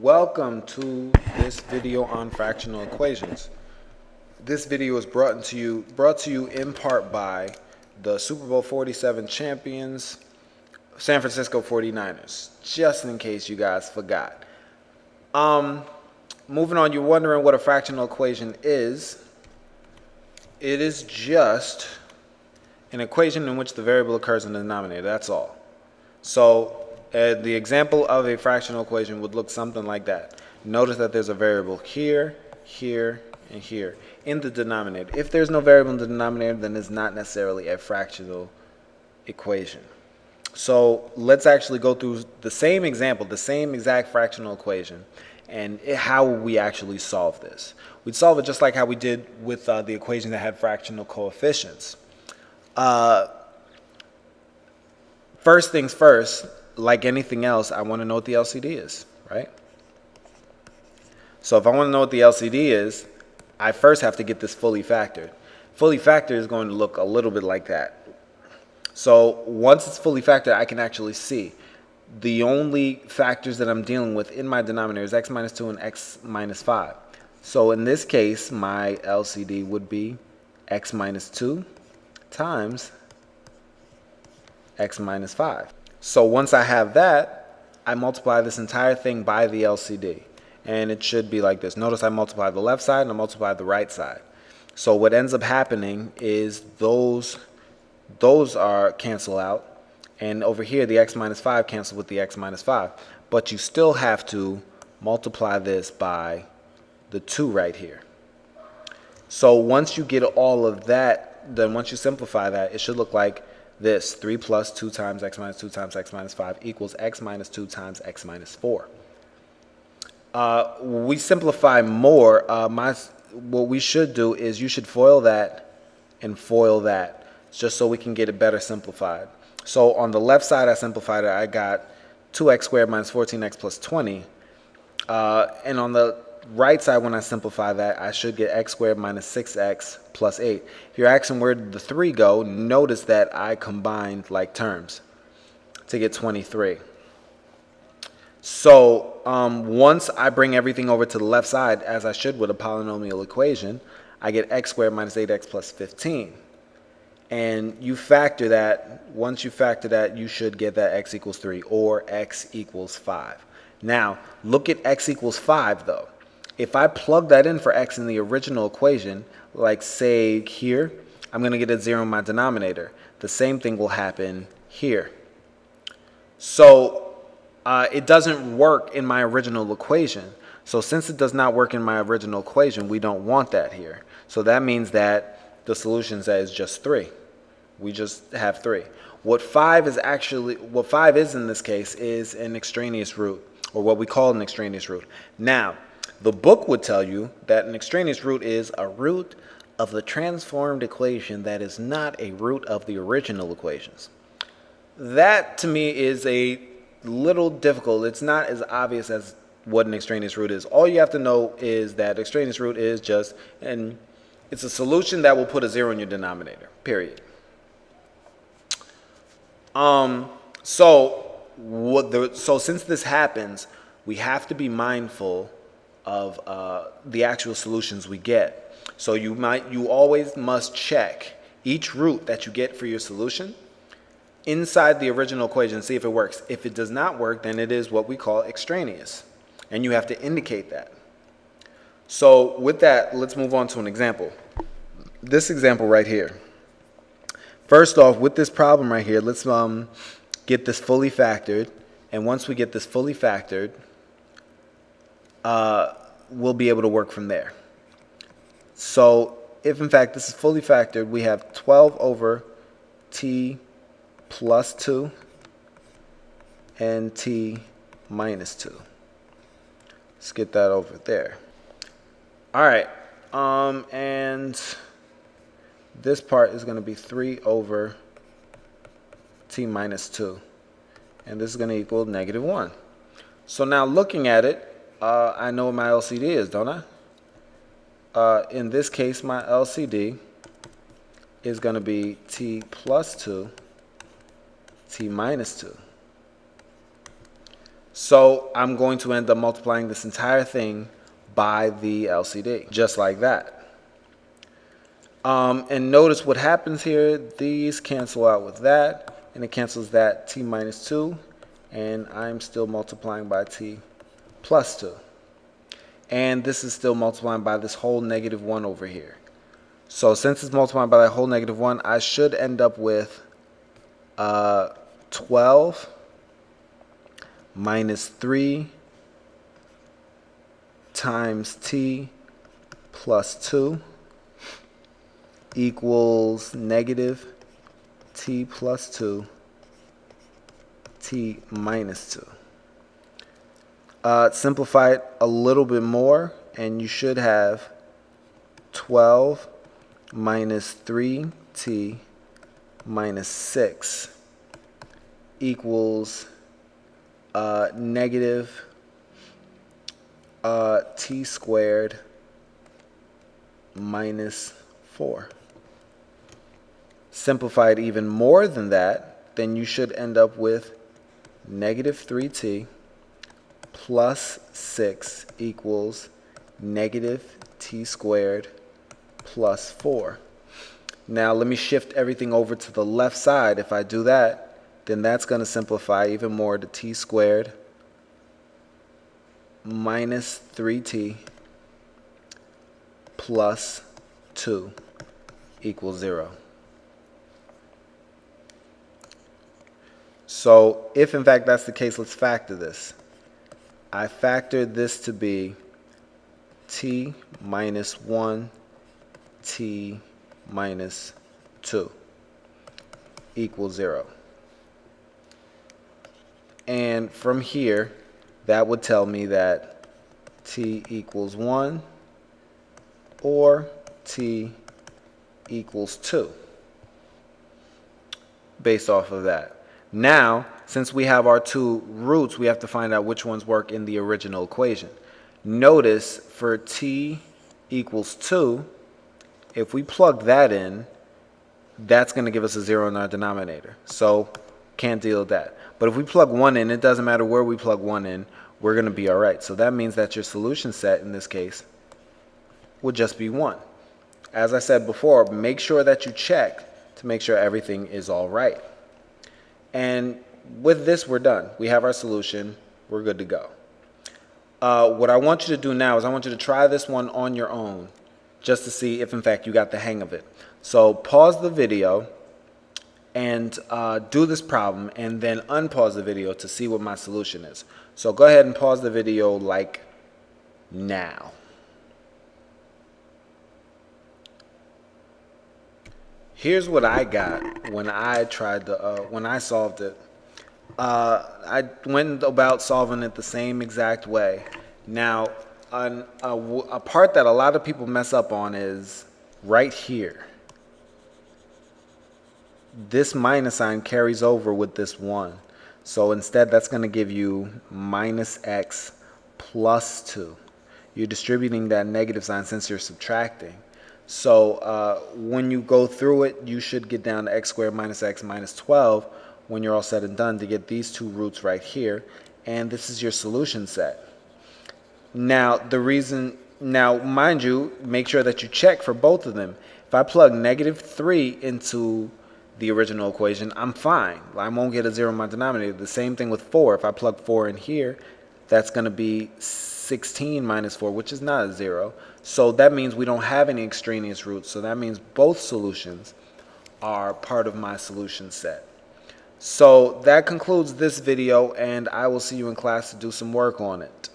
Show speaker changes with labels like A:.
A: Welcome to this video on fractional equations. This video is brought to you in part by the Super Bowl 47 champions, San Francisco 49ers, just in case you guys forgot. Moving on, you're wondering what a fractional equation is. It is just an equation in which the variable occurs in the denominator, that's all. So the example of a fractional equation would look something like that. Notice that there's a variable here, here, and here in the denominator. If there's no variable in the denominator, then it's not necessarily a fractional equation. So let's actually go through the same example, the same exact fractional equation, and how we actually solve this. We'd solve it just like how we did with the equation that had fractional coefficients. First things first, like anything else, I want to know what the LCD is, right? So if I want to know what the LCD is, I first have to get this fully factored. Fully factored is going to look a little bit like that. So once it's fully factored, I can actually see the only factors that I'm dealing with in my denominator is x minus 2 and x minus 5. So in this case, my LCD would be x minus 2 times x minus 5. So once I have that, I multiply this entire thing by the LCD. And it should be like this. Notice I multiply the left side and I multiply the right side. So what ends up happening is those are cancel out. And over here, the x minus 5 cancel with the x minus 5. But you still have to multiply this by the 2 right here. So once you get all of that, then once you simplify that, it should look like this. 3 plus 2 times x minus 2 times x minus 5 equals x minus 2 times x minus 4. We simplify more. What we should do is you should FOIL that and FOIL that, just so we can get it better simplified. So on the left side, I simplified it. I got 2x squared minus 14x plus 20. And on the right side, when I simplify that, I should get x squared minus 6x plus 8. If you're asking where did the 3 go, notice that I combined like terms to get 23. So once I bring everything over to the left side, as I should with a polynomial equation, I get x squared minus 8x plus 15. And you factor that. Once you factor that, you should get that x equals 3 or x equals 5. Now, look at x equals 5, though. If I plug that in for x in the original equation, like say here, I'm going to get a 0 in my denominator. The same thing will happen here. So it doesn't work in my original equation. So since it does not work in my original equation, we don't want that here. So that means that the solution is just 3. We just have 3. What 5 is in this case is an extraneous root, or what we call an extraneous root. Now, the book would tell you that an extraneous root is a root of the transformed equation that is not a root of the original equations. That to me is a little difficult. It's not as obvious as what an extraneous root is. All you have to know is that extraneous root is just, and it's a solution that will put a 0 in your denominator, period. So since this happens, we have to be mindful of the actual solutions we get. So you always must check each root that you get for your solution inside the original equation and see if it works. If it does not work, then it is what we call extraneous, and you have to indicate that. So with that, let's move on to an example. This example right here. First off, with this problem right here, let's get this fully factored. And once we get this fully factored, we'll be able to work from there. So if, in fact, this is fully factored, we have 12 over t plus 2 and t minus 2. Let's get that over there. All right, and this part is going to be 3 over t minus 2. And this is going to equal negative 1. So now looking at it, I know what my LCD is, don't I? In this case, my LCD is going to be t plus 2, t minus 2. So I'm going to end up multiplying this entire thing by the LCD, just like that. And notice what happens here. These cancel out with that, and it cancels that t minus 2, and I'm still multiplying by t plus 2. And this is still multiplying by this whole negative 1 over here. So since it's multiplying by that whole negative 1, I should end up with 12 minus 3 times t plus 2 equals negative t plus 2 t minus 2. Simplify it a little bit more, and you should have 12 minus 3t minus 6 equals negative t squared minus 4. Simplify it even more than that, then you should end up with negative 3t plus 6 equals negative t squared plus 4. Now let me shift everything over to the left side. If I do that, then that's going to simplify even more to t squared minus 3t plus 2 equals 0. So if in fact that's the case, let's factor this. I factored this to be t minus 1 t minus 2 equals 0. And from here, that would tell me that t equals 1 or t equals 2 based off of that. Now, since we have our two roots, we have to find out which ones work in the original equation. Notice for t equals 2, if we plug that in, that's going to give us a 0 in our denominator. So can't deal with that. But if we plug 1 in, it doesn't matter where we plug 1 in, we're going to be all right. So that means that your solution set in this case would just be 1. As I said before, make sure that you check to make sure everything is all right. And with this, we're done. We have our solution. We're good to go. What I want you to do now is I want you to try this one on your own just to see if, in fact, you got the hang of it. So pause the video and do this problem, and then unpause the video to see what my solution is. So go ahead and pause the video like now. Here's what I got when I tried to when I solved it. I went about solving it the same exact way. Now, a part that a lot of people mess up on is right here. This minus sign carries over with this 1. So instead, that's going to give you minus x plus 2. You're distributing that negative sign since you're subtracting. So when you go through it, you should get down to x squared minus x minus 12 when you're all said and done to get these two roots right here. And this is your solution set. Now, mind you, make sure that you check for both of them. If I plug negative 3 into the original equation, I'm fine. I won't get a 0 in my denominator. The same thing with 4. If I plug 4 in here, that's going to be 16 minus 4, which is not a 0. So that means we don't have any extraneous roots. So that means both solutions are part of my solution set. So that concludes this video, and I will see you in class to do some work on it.